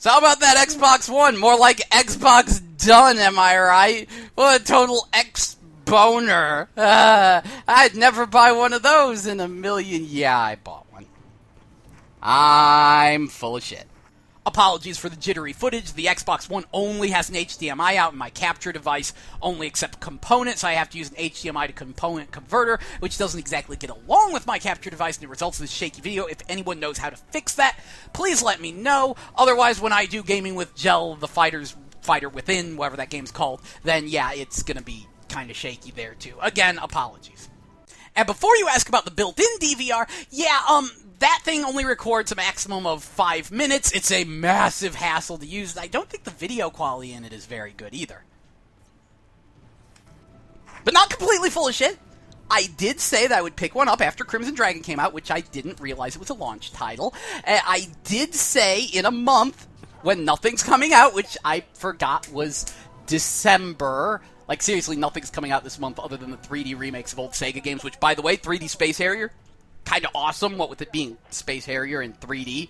So how about that Xbox One? More like Xbox done, am I right? What a total X-boner. I'd never buy one of those in a million. Yeah, I bought one. I'm full of shit. Apologies for the jittery footage. The Xbox One only has an HDMI out, and my capture device only accepts components. I have to use an HDMI to component converter, which doesn't exactly get along with my capture device, and it results in this shaky video. If anyone knows how to fix that, please let me know. Otherwise, when I do Gaming with Jell, the Fighter Within, whatever that game's called, then yeah, it's gonna be kind of shaky there too. Again, apologies. And before you ask about the built-in DVR, that thing only records a maximum of 5 minutes. It's a massive hassle to use. I don't think the video quality in it is very good either. But not completely full of shit. I did say that I would pick one up after Crimson Dragon came out, which I didn't realize it was a launch title. I did say in a month, when nothing's coming out, which I forgot was December. Like, seriously, nothing's coming out this month other than the 3D remakes of old Sega games, which, by the way, 3D Space Harrier, kind of awesome, what with it being Space Harrier in 3D.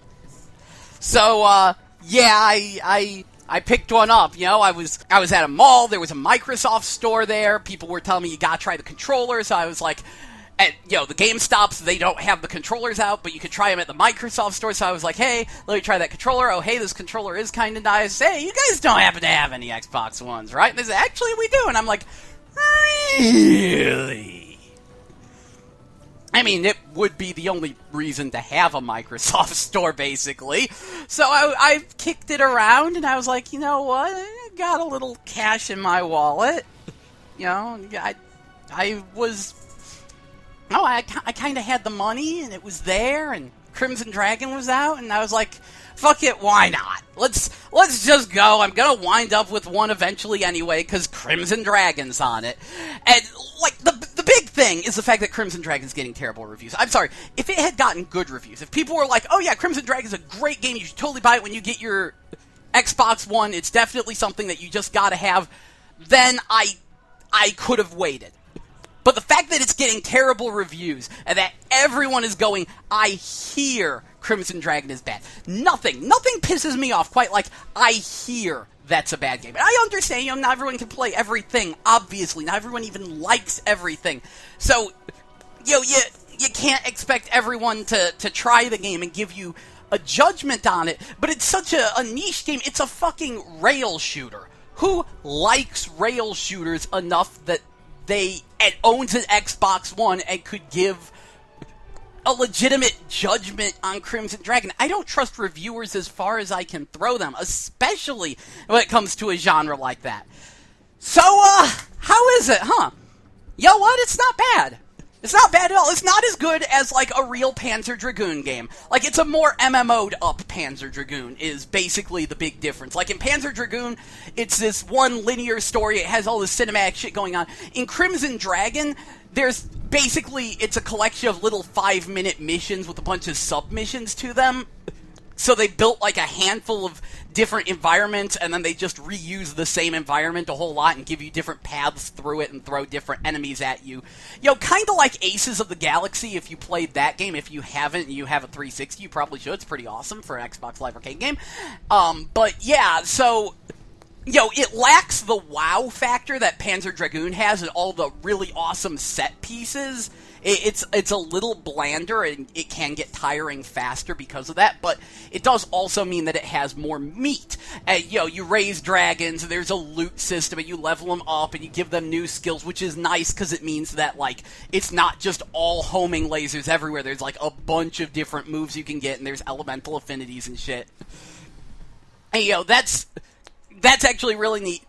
So, I picked one up, you know, I was at a mall, there was a Microsoft store there, people were telling me you gotta try the controller, so I was like, the GameStops, they don't have the controllers out, but you could try them at the Microsoft store, so I was like, hey, let me try that controller. Oh, hey, this controller is kind of nice. Hey, you guys don't happen to have any Xbox Ones, right? And they said, actually, we do. And I'm like, really? I mean, it would be the only reason to have a Microsoft store, basically. So I kicked it around, and I was like, you know what? I got a little cash in my wallet. You know, I kind of had the money, and it was there, and Crimson Dragon was out, and I was like, fuck it, why not? Let's just go. I'm gonna wind up with one eventually anyway, because Crimson Dragon's on it. And, like, the big thing is the fact that Crimson Dragon's getting terrible reviews. I'm sorry, if it had gotten good reviews, if people were like, oh yeah, Crimson Dragon's a great game, you should totally buy it when you get your Xbox One, it's definitely something that you just gotta have, then I could have waited. But the fact that it's getting terrible reviews, and that everyone is going, I hear Crimson Dragon is bad. Nothing pisses me off quite like, I hear that's a bad game. And I understand, not everyone can play everything, obviously. Not everyone even likes everything. So, you can't expect everyone to try the game and give you a judgment on it, but it's such a niche game. It's a fucking rail shooter. Who likes rail shooters enough that it owns an Xbox One and could give a legitimate judgment on Crimson Dragon? I don't trust reviewers as far as I can throw them, especially when it comes to a genre like that. So, how is it, huh? You know what? It's not bad. It's not bad at all. It's not as good as, like, a real Panzer Dragoon game. Like, it's a more MMO'd up Panzer Dragoon is basically the big difference. Like, in Panzer Dragoon, it's this one linear story. It has all this cinematic shit going on. In Crimson Dragon, it's a collection of little 5-minute missions with a bunch of sub-missions to them. So they built, like, a handful of different environments, and then they just reuse the same environment a whole lot and give you different paths through it and throw different enemies at you. Kind of like Aces of the Galaxy, if you played that game. If you haven't and you have a 360, you probably should. It's pretty awesome for an Xbox Live Arcade game. But yeah, so it lacks the wow factor that Panzer Dragoon has and all the really awesome set pieces. It's a little blander, and it can get tiring faster because of that, but it does also mean that it has more meat. You raise dragons, and there's a loot system, and you level them up, and you give them new skills, which is nice, because it means that, like, it's not just all homing lasers everywhere. There's, like, a bunch of different moves you can get, and there's elemental affinities and shit. And, that's actually really neat.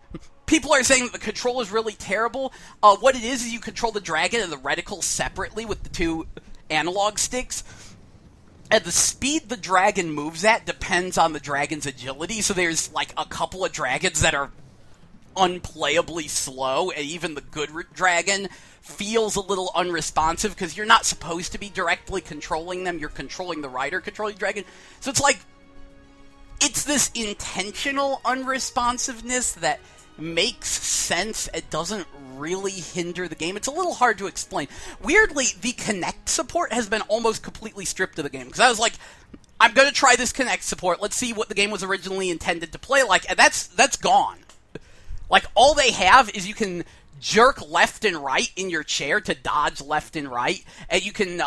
People are saying that the control is really terrible. What it is you control the dragon and the reticle separately with the two analog sticks. And the speed the dragon moves at depends on the dragon's agility. So there's, like, a couple of dragons that are unplayably slow, and even the good dragon feels a little unresponsive because you're not supposed to be directly controlling them. You're controlling the rider, controlling the dragon. So it's like, it's this intentional unresponsiveness that makes sense. It doesn't really hinder the game. It's a little hard to explain. Weirdly, the Kinect support has been almost completely stripped of the game, because I was like, I'm going to try this Kinect support. Let's see what the game was originally intended to play like. And that's gone. Like, all they have is you can jerk left and right in your chair to dodge left and right. And you can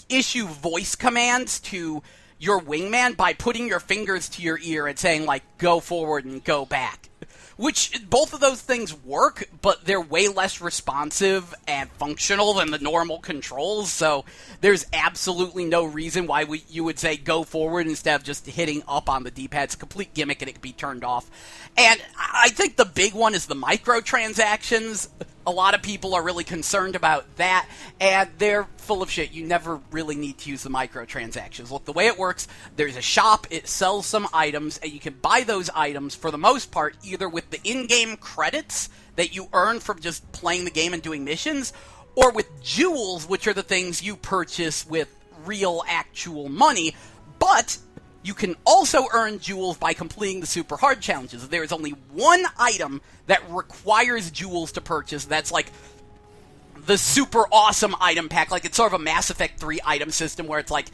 issue voice commands to your wingman by putting your fingers to your ear and saying, like, go forward and go back. Which, both of those things work, but they're way less responsive and functional than the normal controls, so there's absolutely no reason why you would say go forward instead of just hitting up on the D-pad. It's a complete gimmick and it can be turned off. And I think the big one is the microtransactions. A lot of people are really concerned about that, and they're full of shit. You never really need to use the microtransactions. Look, the way it works, there's a shop, it sells some items, and you can buy those items, for the most part, either with the in-game credits that you earn from just playing the game and doing missions, or with jewels, which are the things you purchase with real, actual money. But you can also earn jewels by completing the super hard challenges. There is only one item that requires jewels to purchase. That's like the super awesome item pack. Like, it's sort of a Mass Effect 3 item system where it's like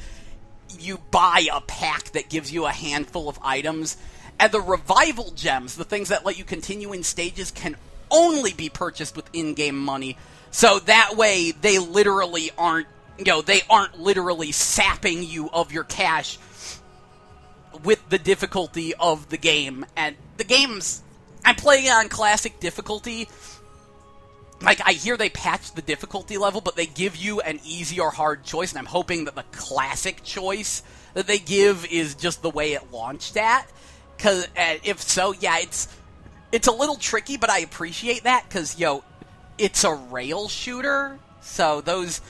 you buy a pack that gives you a handful of items. And the revival gems, the things that let you continue in stages, can only be purchased with in-game money. So that way they literally aren't, they aren't literally sapping you of your cash with the difficulty of the game. And the game's, I'm playing it on classic difficulty. Like, I hear they patched the difficulty level, but they give you an easy or hard choice, and I'm hoping that the classic choice that they give is just the way it launched at. Because if so, yeah, it's a little tricky, but I appreciate that, because, it's a rail shooter, so those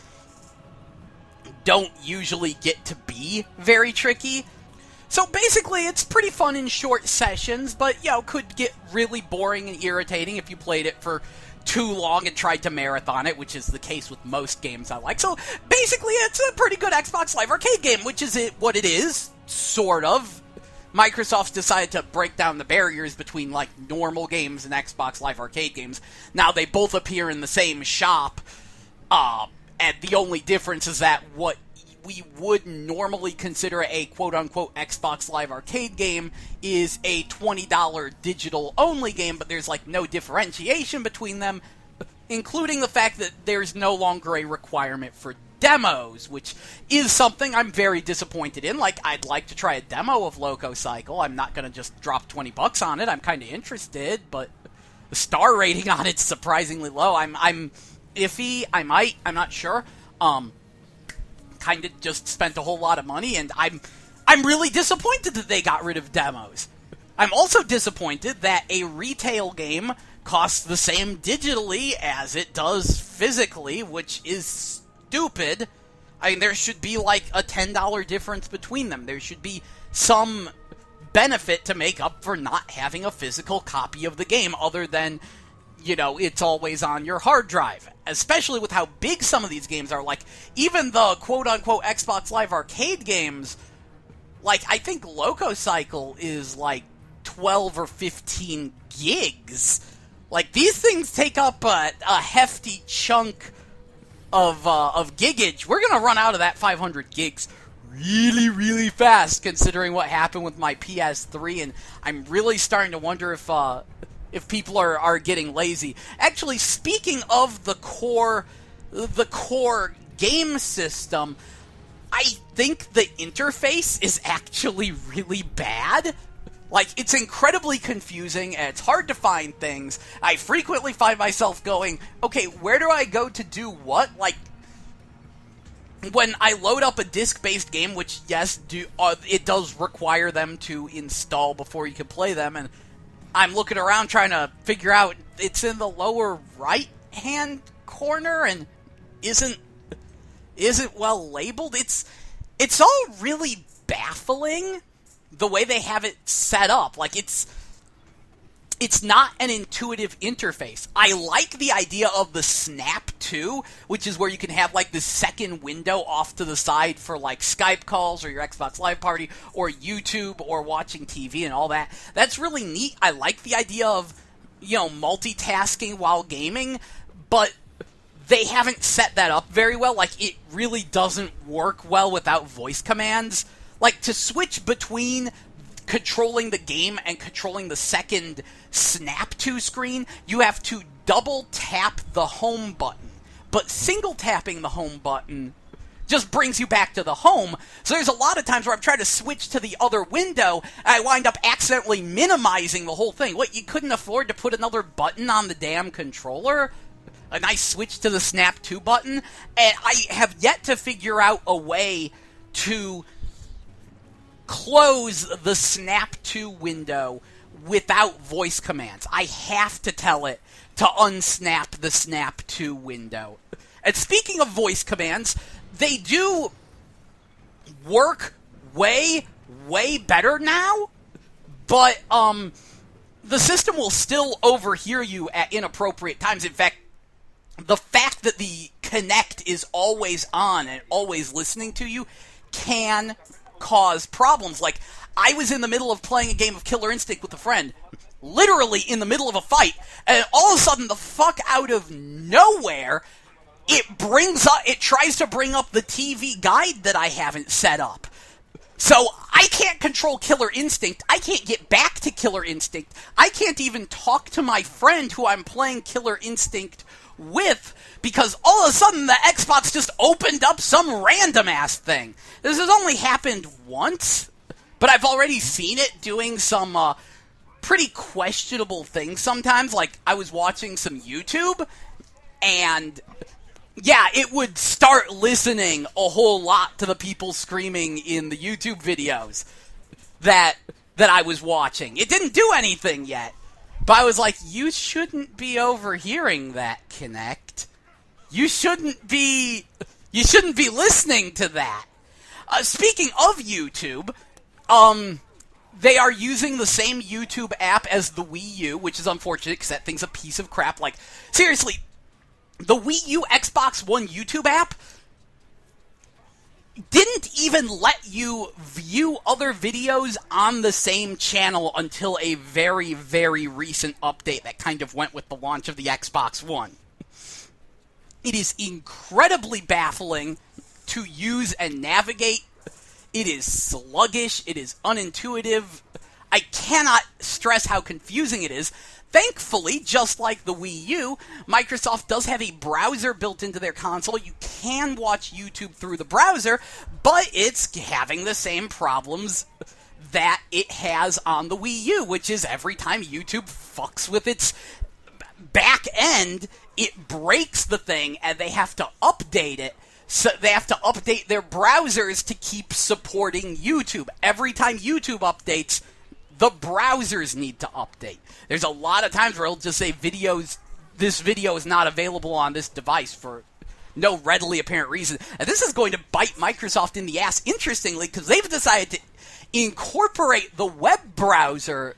don't usually get to be very tricky. So basically, it's pretty fun in short sessions, but, could get really boring and irritating if you played it for too long and tried to marathon it, which is the case with most games I like. So basically, it's a pretty good Xbox Live Arcade game, which is what it is, sort of. Microsoft's decided to break down the barriers between, like, normal games and Xbox Live Arcade games. Now they both appear in the same shop, and the only difference is that what we would normally consider a quote-unquote Xbox Live Arcade game is a $20 digital-only game, but there's, like, no differentiation between them, including the fact that there's no longer a requirement for demos, which is something I'm very disappointed in. Like, I'd like to try a demo of Loco Cycle. I'm not going to just drop $20 on it. I'm kind of interested, but the star rating on it's surprisingly low. I'm iffy. I'm not sure. Kind of just spent a whole lot of money, and I'm really disappointed that they got rid of demos. I'm also disappointed that a retail game costs the same digitally as it does physically, which is stupid. I mean, there should be like a $10 difference between them. There should be some benefit to make up for not having a physical copy of the game, other than, it's always on your hard drive. Especially with how big some of these games are. Like, even the quote-unquote Xbox Live Arcade games, like, I think Loco Cycle is like 12 or 15 gigs. Like, these things take up a hefty chunk of gigage. We're gonna run out of that 500 gigs really, really fast, considering what happened with my PS3, and I'm really starting to wonder if people are getting lazy. Actually, speaking of the core game system, I think the interface is actually really bad. Like, it's incredibly confusing, and it's hard to find things. I frequently find myself going, okay, where do I go to do what? Like, when I load up a disc-based game, which, yes, it does require them to install before you can play them, and I'm looking around trying to figure out, it's in the lower right-hand corner, and isn't well labeled. It's all really baffling, the way they have it set up. Like, it's not an intuitive interface. I like the idea of the Snap 2, which is where you can have, like, the second window off to the side for, like, Skype calls or your Xbox Live Party or YouTube or watching TV and all that. That's really neat. I like the idea of, multitasking while gaming, but they haven't set that up very well. Like, it really doesn't work well without voice commands. Like, to switch between controlling the game and controlling the second Snap to screen, you have to double tap the home button. But single tapping the home button just brings you back to the home. So there's a lot of times where I've tried to switch to the other window, and I wind up accidentally minimizing the whole thing. What, you couldn't afford to put another button on the damn controller? A nice switch to the Snap to button? And I have yet to figure out a way to close the Snap to window without voice commands. I have to tell it to unsnap the Snap to window. And speaking of voice commands, they do work way, way better now, but the system will still overhear you at inappropriate times. In fact, the fact that the Kinect is always on and always listening to you can cause problems. Like, I was in the middle of playing a game of Killer Instinct with a friend, literally in the middle of a fight, and all of a sudden, the fuck out of nowhere, it tries to bring up the TV guide that I haven't set up. So I can't control Killer Instinct. I can't get back to Killer Instinct. I can't even talk to my friend who I'm playing Killer Instinct with, because all of a sudden the Xbox just opened up some random-ass thing. This has only happened once, but I've already seen it doing some pretty questionable things sometimes. Like, I was watching some YouTube, and yeah, it would start listening a whole lot to the people screaming in the YouTube videos that I was watching. It didn't do anything yet, but I was like, you shouldn't be overhearing that, Kinect. You shouldn't be listening to that. Speaking of YouTube, they are using the same YouTube app as the Wii U, which is unfortunate because that thing's a piece of crap. Like, seriously, the Wii U Xbox One YouTube app didn't even let you view other videos on the same channel until a very, very recent update that kind of went with the launch of the Xbox One. It is incredibly baffling to use and navigate. It is sluggish. It is unintuitive. I cannot stress how confusing it is. Thankfully, just like the Wii U, Microsoft does have a browser built into their console. You can watch YouTube through the browser, but it's having the same problems that it has on the Wii U, which is every time YouTube fucks with its back end, it breaks the thing, and they have to update it. So they have to update their browsers to keep supporting YouTube. Every time YouTube updates, the browsers need to update. There's a lot of times where it'll just say this video is not available on this device for no readily apparent reason. And this is going to bite Microsoft in the ass, interestingly, because they've decided to incorporate the web browser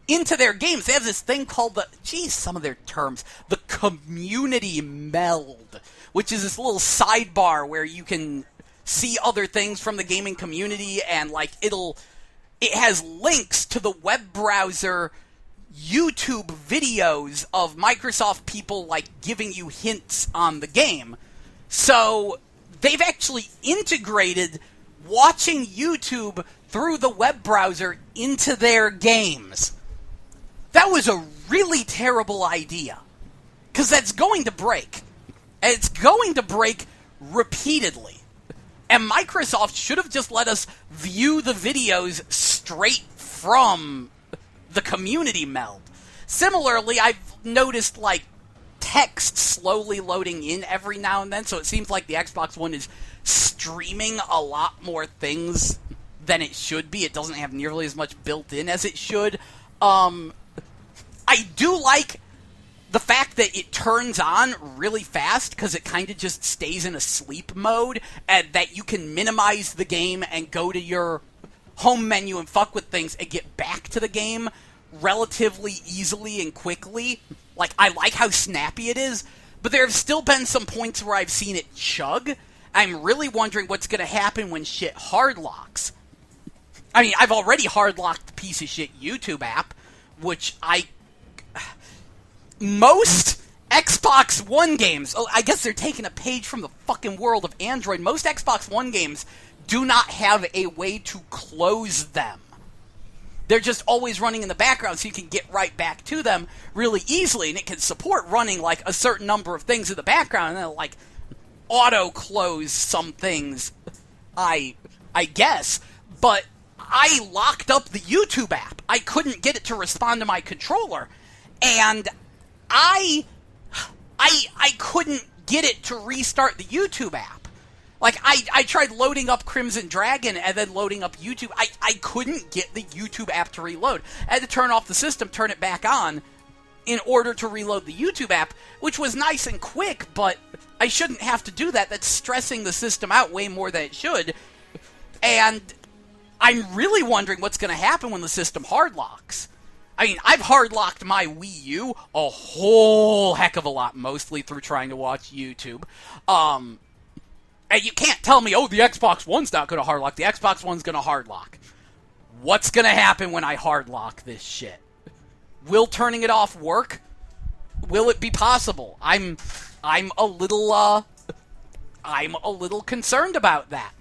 into their games. They have this thing called some of their terms, the community meld, which is this little sidebar where you can see other things from the gaming community, and like it has links to the web browser YouTube videos of Microsoft people like giving you hints on the game. So they've actually integrated watching YouTube through the web browser into their games. That was a really terrible idea, because that's going to break. And it's going to break repeatedly. And Microsoft should have just let us view the videos straight from the community meld. Similarly, I've noticed, like, text slowly loading in every now and then, so it seems like the Xbox One is streaming a lot more things than it should be. It doesn't have nearly as much built in as it should. I do like the fact that it turns on really fast, because it kind of just stays in a sleep mode, and that you can minimize the game and go to your home menu and fuck with things and get back to the game relatively easily and quickly. Like, I like how snappy it is, but there have still been some points where I've seen it chug. I'm really wondering what's going to happen when shit hard locks. I mean, I've already hard locked the piece of shit YouTube app, which most Xbox One games, I guess they're taking a page from the fucking world of Android. Most Xbox One games do not have a way to close them. They're just always running in the background, so you can get right back to them really easily, and it can support running, like, a certain number of things in the background, and then, like, auto-close some things, I guess. But I locked up the YouTube app. I couldn't get it to respond to my controller, and I couldn't get it to restart the YouTube app. Like, I tried loading up Crimson Dragon and then loading up YouTube. I couldn't get the YouTube app to reload. I had to turn off the system, turn it back on, in order to reload the YouTube app, which was nice and quick, but I shouldn't have to do that. That's stressing the system out way more than it should. And I'm really wondering what's going to happen when the system hard locks. I mean, I've hard-locked my Wii U a whole heck of a lot, mostly through trying to watch YouTube. And you can't tell me, oh, the Xbox One's not going to hard lock. The Xbox One's going to hard lock. What's going to happen when I hard lock this shit? Will turning it off work? Will it be possible? I'm a little concerned about that.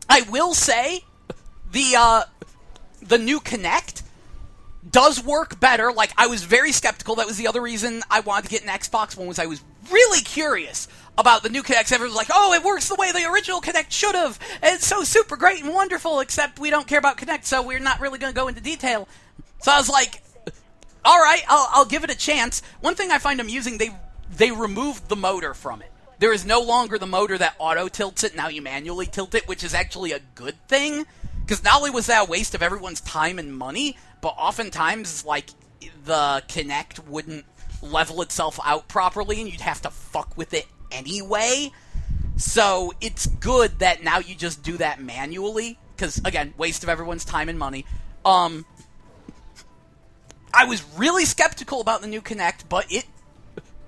I will say the new Kinect does work better. Like, I was very skeptical. That was the other reason I wanted to get an Xbox One, was I was really curious about the new Kinect. Everyone was like, oh, it works the way the original Kinect should have. It's so super great and wonderful, except we don't care about Kinect, so we're not really going to go into detail. So I was like, all right, I'll give it a chance. One thing I find amusing, they removed the motor from it. There is no longer the motor that auto-tilts it. Now you manually tilt it, which is actually a good thing. Because not only was that a waste of everyone's time and money, but oftentimes, like, the Kinect wouldn't level itself out properly, and you'd have to fuck with it anyway. So it's good that now you just do that manually, because, again, waste of everyone's time and money. I was really skeptical about the new Kinect, but it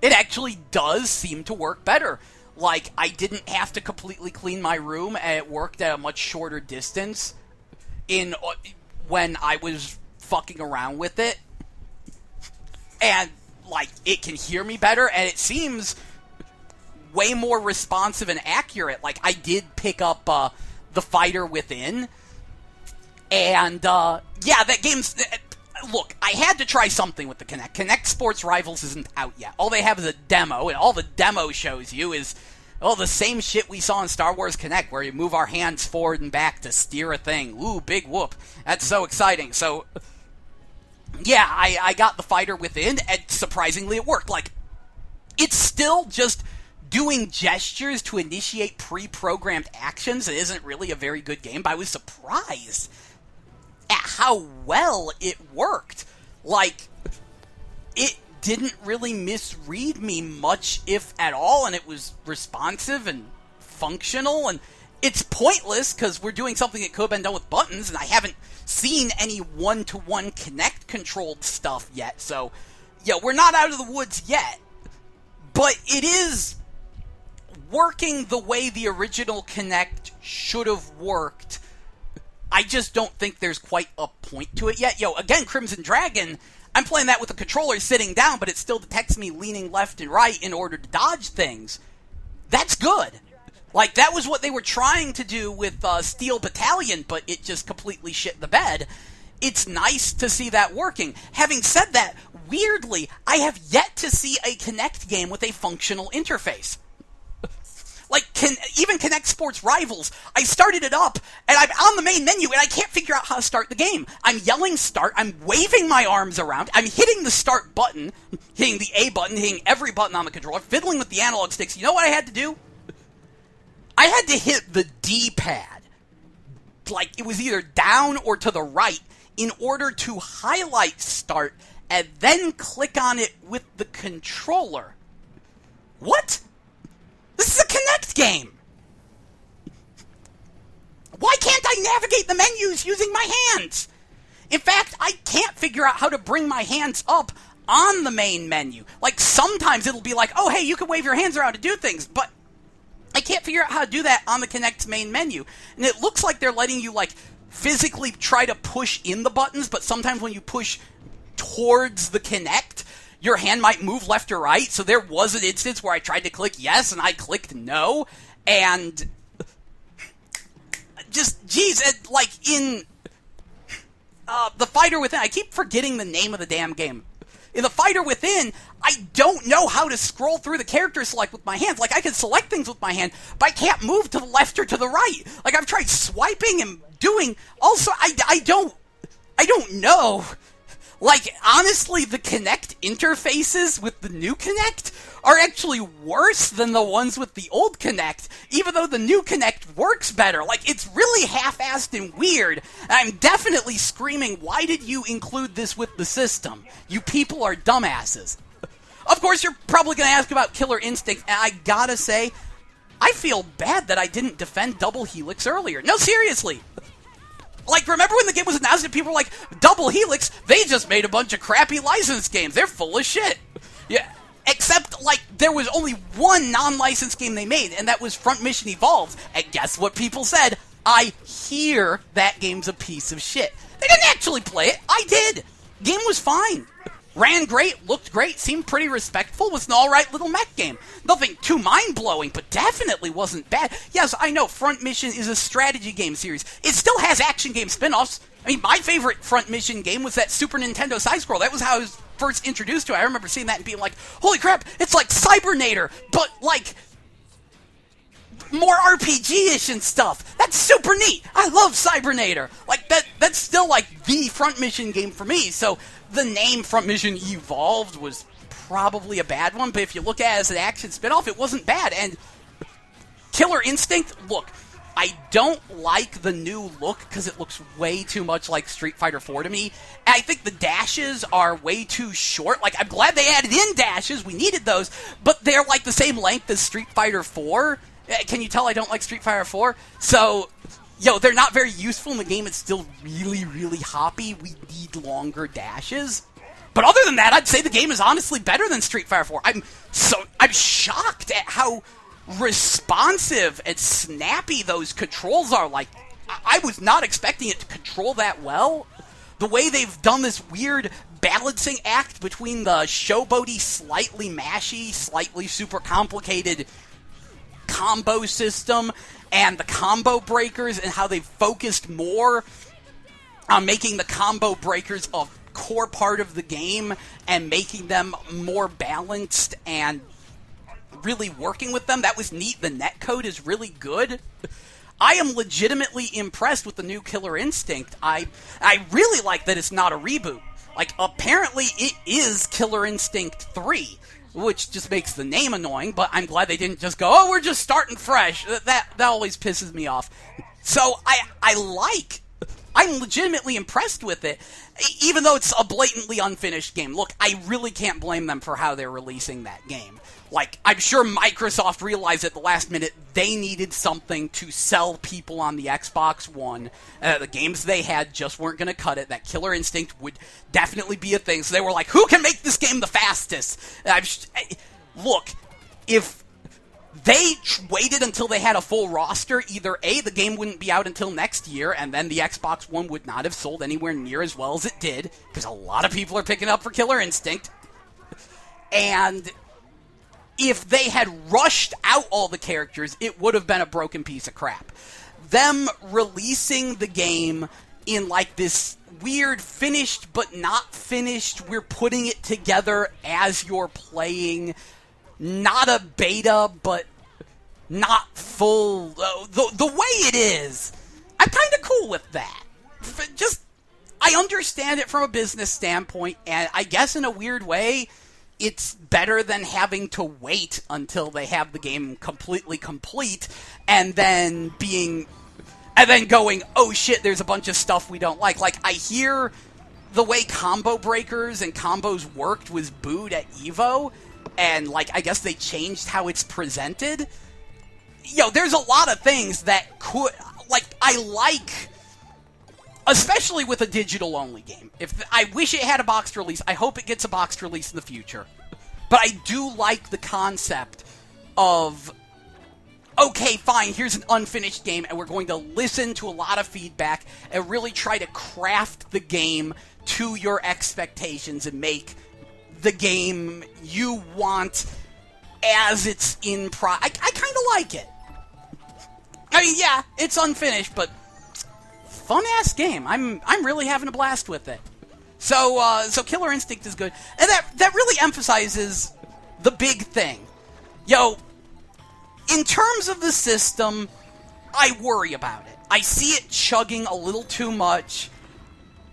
actually does seem to work better. Like, I didn't have to completely clean my room, and it worked at a much shorter distance when I was fucking around with it. And, like, it can hear me better, and it seems way more responsive and accurate. Like, I did pick up The Fighter Within, and, yeah, that game's... Look, I had to try something with the Kinect. Kinect Sports Rivals isn't out yet. All they have is a demo, and all the demo shows you is, well, the same shit we saw in Star Wars Kinect, where you move our hands forward and back to steer a thing. Ooh, big whoop. That's so exciting. So, yeah, I got The Fighter Within, and surprisingly it worked. Like, it's still just doing gestures to initiate pre-programmed actions. It isn't really a very good game, but I was surprised at how well it worked. Like, it didn't really misread me much, if at all, and it was responsive and functional, and it's pointless, because we're doing something that could have been done with buttons, and I haven't seen any one-to-one Kinect-controlled stuff yet, so, yeah, we're not out of the woods yet, but it is working the way the original Kinect should have worked. I just don't think there's quite a point to it yet. Yo, again, Crimson Dragon, I'm playing that with the controller sitting down, but it still detects me leaning left and right in order to dodge things. That's good. Like, that was what they were trying to do with Steel Battalion, but it just completely shit the bed. It's nice to see that working. Having said that, weirdly, I have yet to see a Kinect game with a functional interface. Like, even Kinect Sports Rivals, I started it up, and I'm on the main menu, and I can't figure out how to start the game. I'm yelling start, I'm waving my arms around, I'm hitting the start button, hitting the A button, hitting every button on the controller, fiddling with the analog sticks. You know what I had to do? I had to hit the D-pad. Like, it was either down or to the right, in order to highlight start, and then click on it with the controller. What? This is a Kinect game! Why can't I navigate the menus using my hands? In fact, I can't figure out how to bring my hands up on the main menu. Like, sometimes it'll be like, oh, hey, you can wave your hands around to do things, but I can't figure out how to do that on the Kinect's main menu. And it looks like they're letting you, like, physically try to push in the buttons, but sometimes when you push towards the Kinect, your hand might move left or right. So there was an instance where I tried to click yes, and I clicked no, and just, Jeez, like in The Fighter Within, I keep forgetting the name of the damn game. In The Fighter Within, I don't know how to scroll through the character select with my hands. Like, I can select things with my hand, but I can't move to the left or to the right. Like, I've tried swiping and doing... Also, I don't know. Like, honestly, the Kinect interfaces with the new Kinect are actually worse than the ones with the old Kinect, even though the new Kinect works better. Like, it's really half-assed and weird. And I'm definitely screaming, why did you include this with the system? You people are dumbasses. Of course, you're probably going to ask about Killer Instinct, and I gotta say, I feel bad that I didn't defend Double Helix earlier. No, seriously. Like, remember when the game was announced and people were like, Double Helix, they just made a bunch of crappy licensed games. They're full of shit. Yeah. Except, like, there was only one non-licensed game they made, and that was Front Mission Evolved. And guess what people said? I hear that game's a piece of shit. They didn't actually play it. I did. Game was fine. Ran great, looked great, seemed pretty respectful, was an alright little mech game. Nothing too mind-blowing, but definitely wasn't bad. Yes, I know, Front Mission is a strategy game series. It still has action game spin-offs. I mean, my favorite Front Mission game was that Super Nintendo side-scroll. That was how I was first introduced to it. I remember seeing that and being like, holy crap, it's like Cybernator, but like... more RPG-ish and stuff. That's super neat. I love Cybernator. Like, that's still, like, the Front Mission game for me, so... The name Front Mission Evolved was probably a bad one, but if you look at it as an action spinoff, it wasn't bad. And Killer Instinct, look, I don't like the new look because it looks way too much like Street Fighter IV to me. And I think the dashes are way too short. Like, I'm glad they added in dashes. We needed those, but they're like the same length as Street Fighter IV. Can you tell I don't like Street Fighter IV? So... they're not very useful in the game. It's still really, really hoppy. We need longer dashes. But other than that, I'd say the game is honestly better than Street Fighter 4. I'm shocked at how responsive and snappy those controls are. Like, I was not expecting it to control that well. The way they've done this weird balancing act between the showboaty, slightly mashy, slightly super complicated combo system and the combo breakers, and how they've focused more on making the combo breakers a core part of the game and making them more balanced and really working with them. That was neat. The netcode is really good. I am legitimately impressed with the new Killer Instinct. I really like that it's not a reboot. Like, apparently it is Killer Instinct 3. Which just makes the name annoying, but I'm glad they didn't just go, oh, we're just starting fresh. That always pisses me off. So, I'm legitimately impressed with it, even though it's a blatantly unfinished game. Look, I really can't blame them for how they're releasing that game. Like, I'm sure Microsoft realized at the last minute they needed something to sell people on the Xbox One. The games they had just weren't going to cut it. That Killer Instinct would definitely be a thing. So they were like, who can make this game the fastest? Look, if they waited until they had a full roster, either A, the game wouldn't be out until next year, and then the Xbox One would not have sold anywhere near as well as it did, because a lot of people are picking up for Killer Instinct. And... if they had rushed out all the characters, it would have been a broken piece of crap. Them releasing the game in, like, this weird finished but not finished, we're putting it together as you're playing, not a beta, but not full, the way it is, I'm kind of cool with that. I understand it from a business standpoint, and I guess in a weird way, it's better than having to wait until they have the game completely complete and then going, oh shit, there's a bunch of stuff we don't like. Like, I hear the way combo breakers and combos worked was booed at EVO, and, like, I guess they changed how it's presented. There's a lot of things that could, like, I like... especially with a digital-only game. I wish it had a boxed release. I hope it gets a boxed release in the future. But I do like the concept of, okay, fine, here's an unfinished game, and we're going to listen to a lot of feedback and really try to craft the game to your expectations and make the game you want as it's I kind of like it. I mean, yeah, it's unfinished, but... fun-ass game. I'm really having a blast with it. So Killer Instinct is good. And that really emphasizes the big thing. Yo, in terms of the system, I worry about it. I see it chugging a little too much.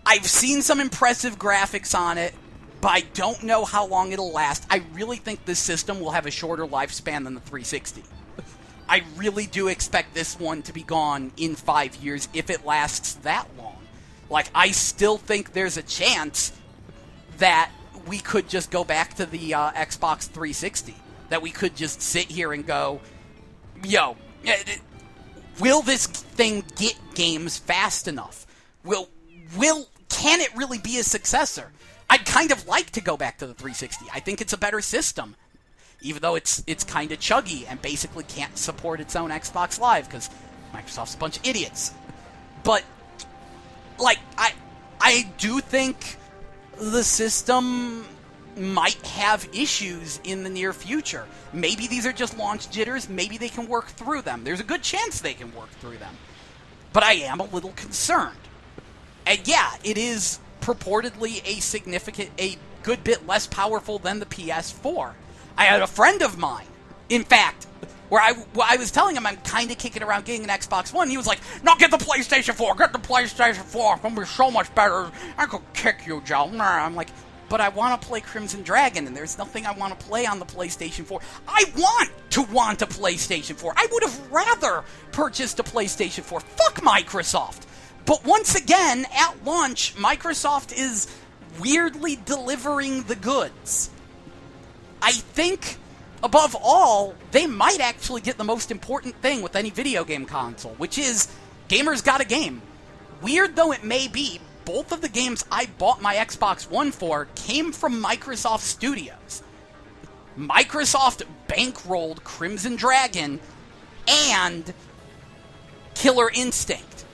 I've seen some impressive graphics on it, but I don't know how long it'll last. I really think this system will have a shorter lifespan than the 360. I really do expect this one to be gone in 5 years if it lasts that long. Like, I still think there's a chance that we could just go back to the Xbox 360. That we could just sit here and go, yo, will this thing get games fast enough? Can it really be a successor? I'd kind of like to go back to the 360. I think it's a better system. Even though it's kind of chuggy and basically can't support its own Xbox Live because Microsoft's a bunch of idiots. But, like, I do think the system might have issues in the near future. Maybe these are just launch jitters. Maybe they can work through them. There's a good chance they can work through them. But I am a little concerned. And yeah, it is purportedly a good bit less powerful than the PS4. I had a friend of mine, in fact, where I was telling him I'm kind of kicking around getting an Xbox One. He was like, no, get the PlayStation 4. Get the PlayStation 4. It's going to be so much better. I could kick you, Joe. I'm like, but I want to play Crimson Dragon, and there's nothing I want to play on the PlayStation 4. I want a PlayStation 4. I would have rather purchased a PlayStation 4. Fuck Microsoft. But once again, at launch, Microsoft is weirdly delivering the goods. I think, above all, they might actually get the most important thing with any video game console, which is gamers got a game. Weird though it may be, both of the games I bought my Xbox One for came from Microsoft Studios. Microsoft bankrolled Crimson Dragon and Killer Instinct.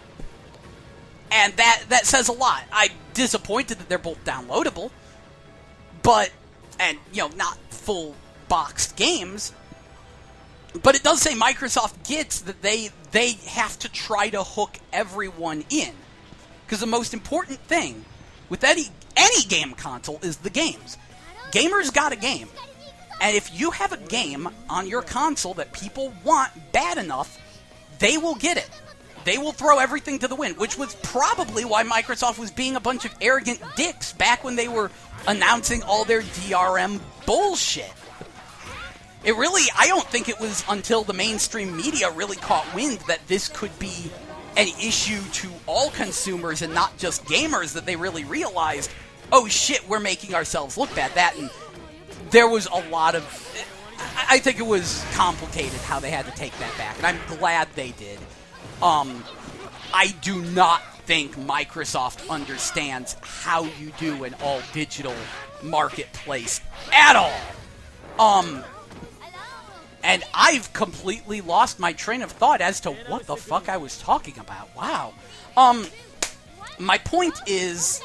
And that says a lot. I'm disappointed that they're both downloadable, and, not full boxed games, but it does say Microsoft gets that they have to try to hook everyone in. Because the most important thing with any game console is the games. Gamers got a game. And if you have a game on your console that people want bad enough, they will get it. They will throw everything to the wind, which was probably why Microsoft was being a bunch of arrogant dicks back when they were announcing all their DRM bullshit. I don't think it was until the mainstream media really caught wind that this could be an issue to all consumers and not just gamers that they really realized, oh shit, we're making ourselves look bad. And there was a lot of... I think it was complicated how they had to take that back, and I'm glad they did. I do not think Microsoft understands how you do an all-digital marketplace at all. And I've completely lost my train of thought as to what the fuck I was talking about. Wow. My point is,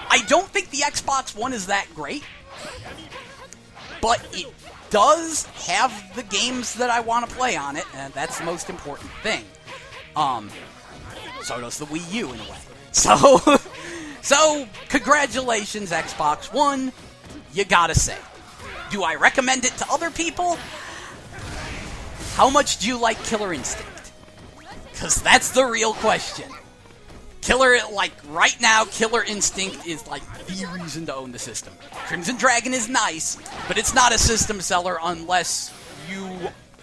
I don't think the Xbox One is that great, but it does have the games that I want to play on it, and that's the most important thing. So does the Wii U in a way. So congratulations, Xbox One. You gotta say. Do I recommend it to other people? How much do you like Killer Instinct? Because that's the real question. Right now, Killer Instinct is, the reason to own the system. Crimson Dragon is nice, but it's not a system seller unless you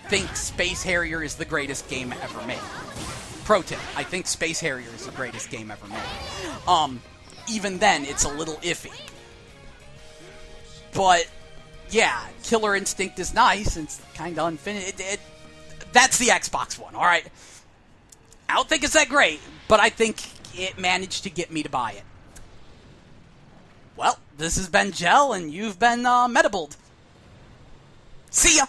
think Space Harrier is the greatest game ever made. Pro tip, I think Space Harrier is the greatest game ever made. Even then, it's a little iffy. But, yeah, Killer Instinct is nice, and it's kind of unfinished. That's the Xbox One, alright? I don't think it's that great, but I think it managed to get me to buy it. Well, this has been Gel, and you've been Metabled. See ya!